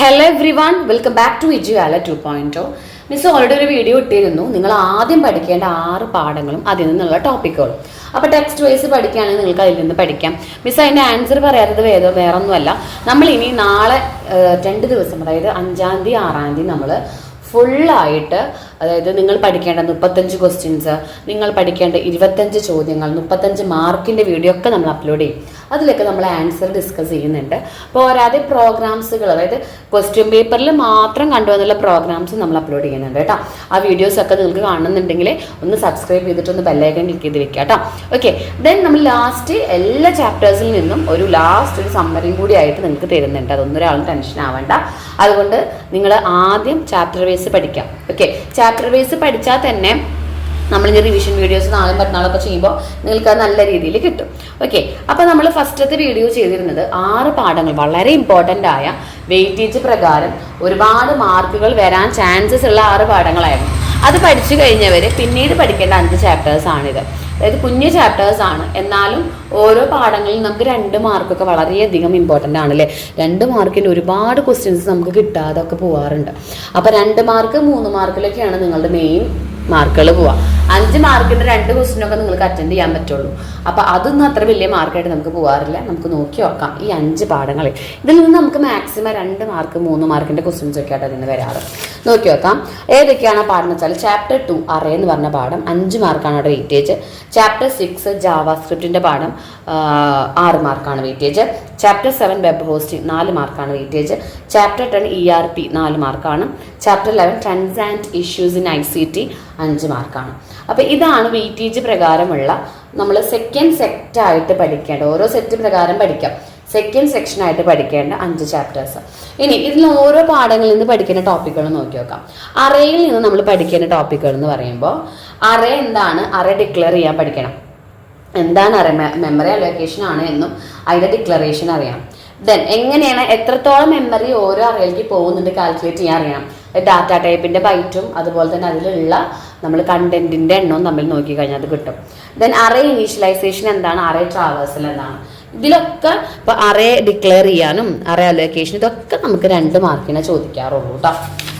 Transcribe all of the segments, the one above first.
Hello everyone, welcome back to Vijuvala 2.0. Miss already ഒരു വീഡിയോ ഇട്ടിരുന്നു. നിങ്ങൾ ആദ്യം പഠിക്കേണ്ട 6 പാഠങ്ങളും അതിൽ നിന്നുള്ള ടോപ്പിക്കുകളും. അപ്പോൾ ടെക്സ്റ്റ് വൈസ് പഠിക്കുകയാണെങ്കിൽ നിങ്ങൾക്ക് അതിൽ നിന്ന് പഠിക്കാം. മിസ് അതിൻ്റെ ആൻസർ പറയാത്തത് വേറൊന്നുമല്ല. നമ്മൾ ഇനി നാളെ 2 ദിവസം, അതായത് 5-ാം തീയതി 6-ാം തീയതി നമ്മൾ ഫുള്ളായിട്ട്, അതായത് നിങ്ങൾ പഠിക്കേണ്ട 35 ക്വസ്റ്റ്യൻസ്, നിങ്ങൾ പഠിക്കേണ്ട 25 ചോദ്യങ്ങൾ, 35 മാർക്കിൻ്റെ വീഡിയോ ഒക്കെ നമ്മൾ അപ്ലോഡ് ചെയ്യും. അതിലൊക്കെ നമ്മൾ ആൻസർ ഡിസ്കസ് ചെയ്യുന്നുണ്ട്. പോരാതെ പ്രോഗ്രാംസുകൾ, അതായത് ക്വസ്റ്റ്യൻ പേപ്പറിൽ മാത്രം കണ്ടുവന്നുള്ള പ്രോഗ്രാംസ് നമ്മൾ അപ്ലോഡ് ചെയ്യുന്നുണ്ട് കേട്ടോ. ആ വീഡിയോസൊക്കെ നിങ്ങൾക്ക് കാണുന്നുണ്ടെങ്കിൽ ഒന്ന് സബ്സ്ക്രൈബ് ചെയ്തിട്ടൊന്ന് ബെല്ലൈക്കൺ ക്ലിക്ക് ചെയ്ത് വെക്കുക കേട്ടോ. ഓക്കെ, ദെൻ നമ്മൾ ലാസ്റ്റ് എല്ലാ ചാപ്റ്റേഴ്സിൽ നിന്നും ഒരു സമ്മറിയും കൂടി ആയിട്ട് നിങ്ങൾക്ക് തരുന്നുണ്ട്. അതൊന്നും ഒരാളും ടെൻഷൻ ആവേണ്ട. അതുകൊണ്ട് നിങ്ങൾ ആദ്യം ചാപ്റ്റർ വൈസ് പഠിക്കാം. ഓക്കെ, ചാപ്റ്റർ വൈസ് പഠിച്ചാൽ തന്നെ നമ്മളിങ്ങനെ റിവിഷൻ വീഡിയോസ് 4 14 ചെയ്യുമ്പോൾ നിങ്ങൾക്ക് അത് നല്ല രീതിയിൽ കിട്ടും. ഓക്കെ, അപ്പോൾ നമ്മൾ ഫസ്റ്റത്തെ വീഡിയോ ചെയ്തിരുന്നത് 6 പാഠങ്ങൾ വളരെ ഇമ്പോർട്ടൻ്റ് ആയ വെയിറ്റേജ് പ്രകാരം ഒരുപാട് മാർക്കുകൾ വരാൻ ചാൻസസ് ഉള്ള 6 പാഠങ്ങളായിരുന്നു. അത് പഠിച്ചു കഴിഞ്ഞവർ പിന്നീട് പഠിക്കേണ്ട 5 ചാപ്റ്റേഴ്സാണിത്. അതായത് കുഞ്ഞു ചാപ്റ്റേഴ്സ് ആണ്, എന്നാലും ഓരോ പാഠങ്ങളിലും നമുക്ക് 2 മാർക്കൊക്കെ വളരെയധികം ഇമ്പോർട്ടൻ്റ് ആണല്ലേ. 2 മാർക്കിൻ്റെ ഒരുപാട് ക്വസ്റ്റ്യൻസ് നമുക്ക് കിട്ടാതൊക്കെ പോകാറുണ്ട്. അപ്പോൾ 2 മാർക്ക് 3 മാർക്കിലൊക്കെയാണ് നിങ്ങളുടെ മെയിൻ മാർക്കുകൾ പോവുക. 5 മാർക്കിൻ്റെ 2 ക്വസ്റ്റ്യനൊക്കെ നിങ്ങൾക്ക് അറ്റൻഡ് ചെയ്യാൻ പറ്റുള്ളൂ. അപ്പോൾ അതൊന്നും അത്ര വലിയ മാർക്കായിട്ട് നമുക്ക് പോകാറില്ല. നമുക്ക് നോക്കി നോക്കാം ഈ 5 പാഠങ്ങളിൽ. ഇതിൽ നിന്ന് നമുക്ക് മാക്സിമം 2 മാർക്ക് 3 മാർക്കിൻ്റെ ക്വസ്റ്റ്യൻസ് ഒക്കെ ആയിട്ട് അതിന് വരാറ്. നോക്കി നോക്കാം ഏതൊക്കെയാണ് പാഠം എന്ന് വെച്ചാൽ ചാപ്റ്റർ 2 അറേ എന്ന് പറഞ്ഞ പാഠം 5 മാർക്കാണ് അവിടെ വെയിറ്റേജ്. ചാപ്റ്റർ 6 ജാവാസ്ക്രിപ്റ്റിൻ്റെ പാഠം 6 മാർക്കാണ് വെയിറ്റേജ്. ചാപ്റ്റർ 7 വെബ് ഹോസ്റ്റിംഗ് 4 മാർക്കാണ് വെയിറ്റേജ്. ചാപ്റ്റർ 10 ERP 4 മാർക്കാണ്. Chapter 11 trends and issues in ICT 5 മാർക്കാണ്. അപ്പോൾ ഇതാണ് വെയിറ്റേജ് പ്രകാരമുള്ള നമ്മൾ സെക്കൻഡ് സെറ്റായിട്ട് പഠിക്കേണ്ട, ഓരോ സെറ്റ് പ്രകാരം പഠിക്കാം. സെക്കൻഡ് സെക്ഷനായിട്ട് പഠിക്കേണ്ട 5 ചാപ്റ്റേഴ്സ്. ഇനി ഇതിൽ ഓരോ പാഠങ്ങളിൽ നിന്ന് പഠിക്കേണ്ട ടോപ്പിക്കുകൾ നോക്കി നോക്കാം. അറേയിൽ നിന്ന് നമ്മൾ പഠിക്കേണ്ട ടോപ്പിക്കുകൾ എന്ന് പറയുമ്പോൾ അറേ എന്താണ്, അറേ ഡിക്ലെയർ ചെയ്യാൻ പഠിക്കണം. എന്താണ് അറേ, മെമ്മറി അലോക്കേഷൻ ആണ് എന്നും അതിൻ്റെ ഡിക്ലറേഷൻ അറിയാം. ദെൻ എങ്ങനെയാണ് എത്രത്തോളം മെമ്മറി ഓരോ അറേയിലേക്ക് പോകുന്നുണ്ട് കാൽക്കുലേറ്റ് ചെയ്യാൻ അറിയണം. ഡാറ്റ ടൈപ്പിൻ്റെ ബൈറ്റും അതുപോലെ തന്നെ അതിലുള്ള നമ്മൾ കണ്ടന്റിൻ്റെ എണ്ണവും തമ്മിൽ നോക്കിക്കഴിഞ്ഞാൽ അത് കിട്ടും. ദെൻ അറേ ഇനീഷ്യലൈസേഷൻ എന്താണ്, അറേ ട്രാവേഴ്സൽ എന്താണ്, ഇതിലൊക്കെ ഇപ്പോൾ അറേ ഡിക്ലെയർ ചെയ്യാനും അറേ അലോക്കേഷൻ ഇതൊക്കെ നമുക്ക് 2 മാർക്കിനെ ചോദിക്കാറുള്ളൂ കേട്ടോ.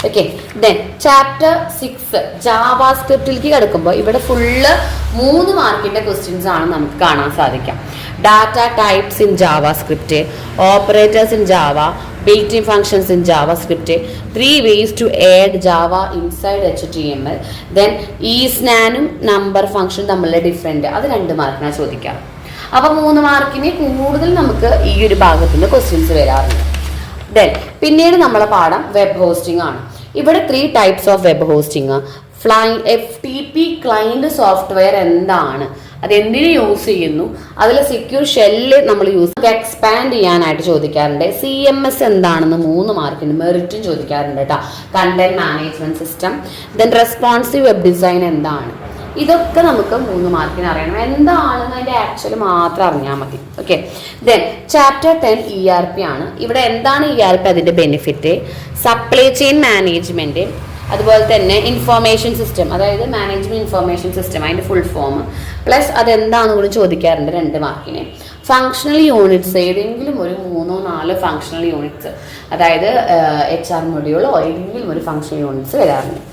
ഓക്കെ, ദെൻ ചാപ്റ്റർ 6 ജാവാസ്ക്രിപ്റ്റിലേക്ക് കിടക്കുമ്പോൾ ഇവിടെ ഫുള്ള് 3 മാർക്കിൻ്റെ ക്വസ്റ്റ്യൻസ് ആണ് നമുക്ക് കാണാൻ സാധിക്കാം. Data types in JavaScript, operators in Java, built-in functions in JavaScript, 3 ways to add Java inside HTML, then isNaനും നമ്പർ ഫംഗ്ഷൻ തമ്മിലുള്ള ഡിഫറൻറ്റ്, അത് 2 മാർക്കിനാണ് ചോദിക്കാം. അപ്പോൾ 3 മാർക്കിന് കൂടുതൽ നമുക്ക് ഈ ഒരു ഭാഗത്ത് നിന്ന് ക്വസ്റ്റ്യൻസ് വരാറുണ്ട്. ദെൻ പിന്നീട് നമ്മളെ പാഠം വെബ് ഹോസ്റ്റിംഗ് ആണ്. ഇവിടെ 3 types of web hosting. FTP client software എന്താണ്, അതെന്തിനു യൂസ് ചെയ്യുന്നു, അതിൽ സെക്യൂർ ഷെല്ല് നമ്മൾ എക്സ്പാൻഡ് ചെയ്യാനായിട്ട് ചോദിക്കാറുണ്ട്. CMS എന്താണെന്ന് 3 മാർക്കിന് മെറിറ്റും ചോദിക്കാറുണ്ട് കേട്ടോ. Content management system. Then responsive web design എന്താണ്, ഇതൊക്കെ നമുക്ക് 3 മാർക്കിന് അറിയണം. എന്താണെന്ന് അതിൻ്റെ ആക്ച്വൽ മാത്രം അറിഞ്ഞാൽ മതി. ഓക്കെ, ദെൻ ചാപ്റ്റർ 10 ERP ആണ്. ഇവിടെ എന്താണ് ERP, അതിൻ്റെ ബെനിഫിറ്റ്, സപ്ലൈ ചെയിൻ മാനേജ്മെൻറ്റ്, അതുപോലെ തന്നെ ഇൻഫോർമേഷൻ സിസ്റ്റം, അതായത് മാനേജ്മെന്റ് ഇൻഫോർമേഷൻ സിസ്റ്റം അതിൻ്റെ ഫുൾ ഫോം, പ്ലസ് അതെന്താണെന്ന് കൂടി ചോദിക്കാറുണ്ട് 2 മാർക്കിന്. ഫങ്ഷണൽ യൂണിറ്റ്സ്, ഏതെങ്കിലും ഒരു 3-4 ഫങ്ഷണൽ യൂണിറ്റ്സ്, അതായത് HR മൊഡ്യൂളോ ഏതെങ്കിലും ഒരു ഫങ്ഷണൽ യൂണിറ്റ്സ് വരാറുണ്ട്.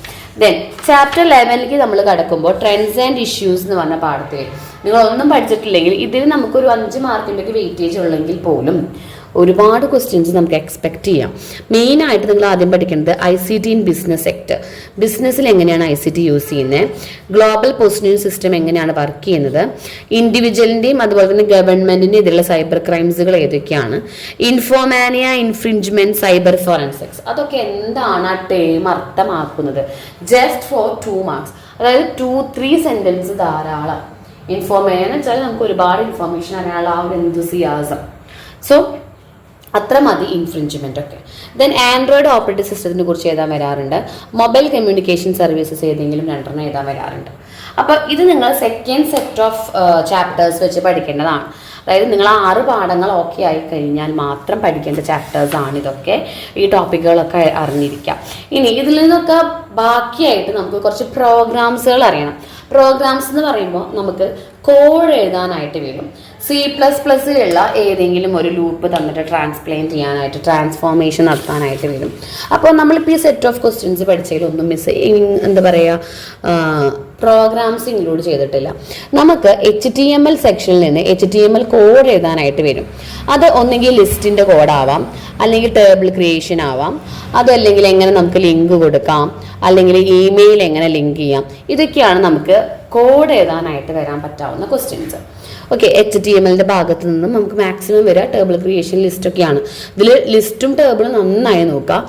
ദെൻ ചാപ്റ്റർ 11ലേക്ക് നമ്മൾ കടക്കുമ്പോൾ ട്രെൻഡ്സ് ആൻഡ് ഇഷ്യൂസ് എന്ന് പറഞ്ഞ പാഠത്തിൽ നിങ്ങളൊന്നും പഠിച്ചിട്ടില്ലെങ്കിൽ ഇതിൽ നമുക്കൊരു 5 മാർക്കിൻ്റെയൊക്കെ വെയിറ്റേജ് ഉള്ളെങ്കിൽ പോലും ഒരുപാട് ക്വസ്റ്റ്യൻസ് നമുക്ക് എക്സ്പെക്ട് ചെയ്യാം. മെയിനായിട്ട് നിങ്ങൾ ആദ്യം പഠിക്കേണ്ടത് ICT ഇൻ ബിസിനസ് സെക്ടർ, ബിസിനസ്സിൽ എങ്ങനെയാണ് ICT യൂസ് ചെയ്യുന്നത്, ഗ്ലോബൽ പൊസിഷനിങ് സിസ്റ്റം എങ്ങനെയാണ് വർക്ക് ചെയ്യുന്നത്, ഇൻഡിവിജ്വലിൻ്റെയും അതുപോലെ തന്നെ ഗവൺമെൻറ്റിൻ്റെയും ഇതിലുള്ള സൈബർ ക്രൈംസുകൾ ഏതൊക്കെയാണ്, ഇൻഫോമാനിയ ഇൻഫ്രിഞ്ച്മെൻറ്റ്, സൈബർ ഫോറൻസിക്സ്, അതൊക്കെ എന്താണ് ആ ടേം അർത്ഥമാക്കുന്നത്. ജസ്റ്റ് ഫോർ 2 മാർക്സ്, അതായത് 2-3 സെൻറ്റൻസ് ധാരാളം. ഇൻഫോമാനിയ എന്ന് വെച്ചാൽ നമുക്ക് ഒരുപാട് ഇൻഫോർമേഷൻ അറിയാനുള്ള ആ ഒരു എന്തൂസിയാസം. സോ അത്ര മതി ഇൻഫ്രിഞ്ച്മെൻ്റ് ഒക്കെ. ദെൻ ആൻഡ്രോയിഡ് ഓപ്പറേറ്റിംഗ് സിസ്റ്റത്തിനെ കുറിച്ച് എഴുതാൻ വരാറുണ്ട്. മൊബൈൽ കമ്മ്യൂണിക്കേഷൻ സർവീസസ് ഏതെങ്കിലും 2 എഴുതാൻ വരാറുണ്ട്. അപ്പോൾ ഇത് നിങ്ങൾ സെക്കൻഡ് സെറ്റ് ഓഫ് ചാപ്റ്റേഴ്സ് വെച്ച് പഠിക്കേണ്ടതാണ്. അതായത് നിങ്ങൾ 6 പാഠങ്ങൾ ഓക്കെ ആയി കഴിഞ്ഞാൽ മാത്രം പഠിക്കേണ്ട ചാപ്റ്റേഴ്സ് ആണ് ഇതൊക്കെ. ഈ ടോപ്പിക്കുകളൊക്കെ അറിഞ്ഞിരിക്കാം. ഇനി ഇതിൽ നിന്നൊക്കെ ബാക്കിയായിട്ട് നമുക്ക് കുറച്ച് പ്രോഗ്രാംസുകൾ അറിയണം. പ്രോഗ്രാംസ് എന്ന് പറയുമ്പോൾ നമുക്ക് കോഡ് എഴുതാനായിട്ട് വരും. C++ലുള്ള ഏതെങ്കിലും ഒരു ലൂപ്പ് തന്നിട്ട് ട്രാൻസ്പ്ലേറ്റ് ട്രാൻസ്ഫോർമേഷൻ നടത്താനായിട്ട് വരും. അപ്പോൾ നമ്മളിപ്പോൾ ഈ സെറ്റ് ഓഫ് ക്വസ്റ്റ്യൻസ് പഠിച്ചതിലൊന്നും എന്താ പറയുക, പ്രോഗ്രാംസ് ഇൻക്ലൂഡ് ചെയ്തിട്ടില്ല. നമുക്ക് HTML സെക്ഷനിൽ നിന്ന് HTML കോഡ് എഴുതാനായിട്ട് വരും. അത് ഒന്നെങ്കിൽ ലിസ്റ്റിൻ്റെ കോഡാവാം, അല്ലെങ്കിൽ ടേബിൾ ക്രിയേഷൻ ആവാം, അതല്ലെങ്കിൽ എങ്ങനെ നമുക്ക് ലിങ്ക് കൊടുക്കാം, അല്ലെങ്കിൽ ഇമെയിൽ എങ്ങനെ ലിങ്ക് ചെയ്യാം. ഇതൊക്കെയാണ് നമുക്ക് കോഡ് എഴുതാനായിട്ട് വരാൻ പറ്റാവുന്ന ക്വസ്റ്റ്യൻസ്. ഓക്കെ, HTML ഭാഗത്ത് നിന്നും നമുക്ക് മാക്സിമം വരിക ടേബിൾ ക്രിയേഷൻ ലിസ്റ്റൊക്കെയാണ്. ഇതിൽ ലിസ്റ്റും ടേബിളും നന്നായി നോക്കാം.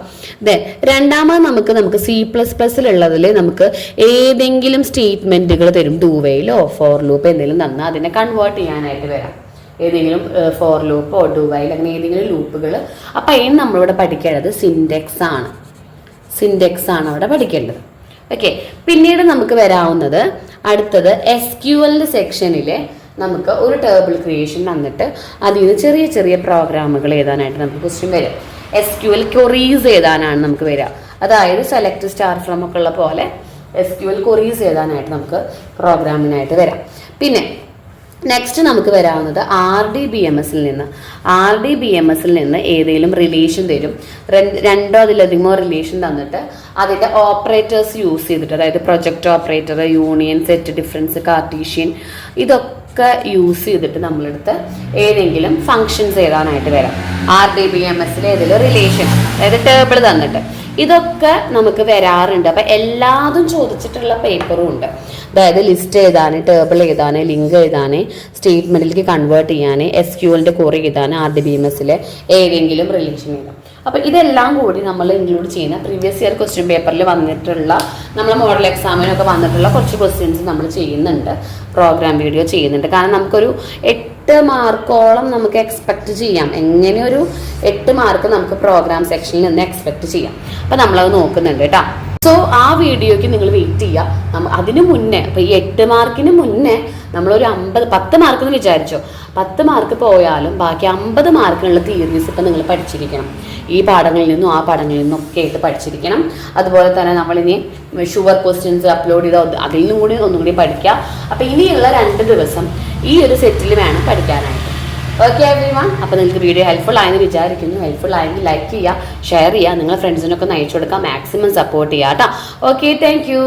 രണ്ടാമത് നമുക്ക് C++ലുള്ളതിൽ നമുക്ക് ഏതെങ്കിലും സ്റ്റേറ്റ്മെൻറ്റുകൾ തരും. ഡു വൈലോ ഫോർ ലൂപ്പ് എന്തെങ്കിലും തന്നാൽ അതിനെ കൺവേർട്ട് ചെയ്യാനായിട്ട് വരാം. ഏതെങ്കിലും ഫോർ ലൂപ്പോ ഡു വൈൽ അങ്ങനെ ഏതെങ്കിലും ലൂപ്പുകൾ. അപ്പം അതിന് നമ്മളിവിടെ പഠിക്കേണ്ടത് സിൻറ്റെക്സ് ആണ് അവിടെ പഠിക്കേണ്ടത്. ഓക്കെ, പിന്നീട് നമുക്ക് വരാവുന്നത് അടുത്തത് SQL സെക്ഷനിൽ നമുക്ക് ഒരു ടേബിൾ ക്രിയേഷൻ തന്നിട്ട് അതിൽ നിന്ന് ചെറിയ ചെറിയ പ്രോഗ്രാമുകൾ എഴുതാനായിട്ട് നമുക്ക് ക്വസ്റ്റ്യൻ വരും. SQL ക്വറീസ് എഴുതാനാണ് നമുക്ക് വരിക. അതായത് സെലക്ട് സ്റ്റാർ ഫ്രം ഒക്കെ ഉള്ള പോലെ SQL ക്വറീസ് എഴുതാനായിട്ട് നമുക്ക് പ്രോഗ്രാമിനായിട്ട് വരാം. പിന്നെ നെക്സ്റ്റ് നമുക്ക് വരാവുന്നത് RDBMSൽ നിന്ന് ഏതെങ്കിലും റിലേഷൻ തരും. രണ്ടോ അതിലധികമോ റിലേഷൻ തന്നിട്ട് അതിൻ്റെ ഓപ്പറേറ്റേഴ്സ് യൂസ് ചെയ്തിട്ട്, അതായത് project operator, union, set, difference, Cartesian, ഇതൊക്കെ യൂസ് ചെയ്തിട്ട് നമ്മളെടുത്ത് ഏതെങ്കിലും ഫങ്ഷൻസ് എഴുതാനായിട്ട് വരാം. RDBMSൽ ഏതെങ്കിലും റിലേഷൻ, അതായത് ടേബിൾ തന്നിട്ട് ഇതൊക്കെ നമുക്ക് വരാറുണ്ട്. അപ്പം എല്ലാതും ചോദിച്ചിട്ടുള്ള പേപ്പറും ഉണ്ട്. അതായത് ലിസ്റ്റ് എഴുതാൻ, ടേബിൾ എഴുതാൻ, ലിങ്ക് എഴുതാൻ, സ്റ്റേറ്റ്മെൻറ്റിലേക്ക് കൺവേർട്ട് ചെയ്യാൻ, SQLൻ്റെ ക്വറി എഴുതാൻ, RDBMSൽ ഏതെങ്കിലും റിലേഷൻ എഴുതാം. അപ്പോൾ ഇതെല്ലാം കൂടി നമ്മൾ ഇൻക്ലൂഡ് ചെയ്യുന്ന പ്രീവിയസ് ഇയർ ക്വസ്റ്റ്യൻ പേപ്പറിൽ വന്നിട്ടുള്ള, നമ്മൾ മോഡൽ എക്സാമിനൊക്കെ വന്നിട്ടുള്ള കുറച്ച് ക്വസ്റ്റ്യൻസ് നമ്മൾ ചെയ്യുന്നുണ്ട്, പ്രോഗ്രാം വീഡിയോ ചെയ്യുന്നുണ്ട്. കാരണം നമുക്കൊരു 8 മാർക്കോളം നമുക്ക് എക്സ്പെക്റ്റ് ചെയ്യാം. എങ്ങനെ ഒരു 8 മാർക്ക് നമുക്ക് പ്രോഗ്രാം സെക്ഷനിൽ നിന്ന് എക്സ്പെക്റ്റ് ചെയ്യാം. അപ്പം നമ്മളത് നോക്കുന്നുണ്ട് കേട്ടോ. സോ ആ വീഡിയോയ്ക്ക് നിങ്ങൾ വെയിറ്റ് ചെയ്യുക. അതിന് മുന്നേ, അപ്പോൾ ഈ 8 മാർക്കിന് മുന്നേ നമ്മളൊരു 10 മാർക്ക് എന്ന് വിചാരിച്ചോ, 10 മാർക്ക് പോയാലും ബാക്കി 50 മാർക്കിനുള്ള തിയറീസ് ഇപ്പം നിങ്ങൾ പഠിച്ചിരിക്കണം. ഈ പാഠങ്ങളിൽ നിന്നും ആ പാഠങ്ങളിൽ നിന്നും ഒക്കെ ആയിട്ട് പഠിച്ചിരിക്കണം. അതുപോലെ തന്നെ നമ്മളിനി ഷുവർ ക്വസ്റ്റ്യൻസ് അപ്ലോഡ് ചെയ്ത് അതിൽ നിന്നും കൂടി ഒന്നുകൂടി പഠിക്കുക. അപ്പോൾ ഇനിയുള്ള 2 ദിവസം ഈ ഒരു സെറ്റിൽ വേണം പഠിക്കാനായിട്ട്. ഓക്കെ എവരിവൺ, അപ്പോൾ നിങ്ങൾക്ക് വീഡിയോ ഹെൽപ്ഫുൾ ആയെന്ന് വിചാരിക്കുന്നു. ഹെൽപ്ഫുൾ ആയെങ്കിൽ ലൈക്ക് ചെയ്യുക, ഷെയർ ചെയ്യുക, നിങ്ങളുടെ ഫ്രണ്ട്സിനൊക്കെ ഒന്ന് അയച്ചു കൊടുക്കുക, മാക്സിമം സപ്പോർട്ട് ചെയ്യുക കേട്ടോ. Okay, thank you.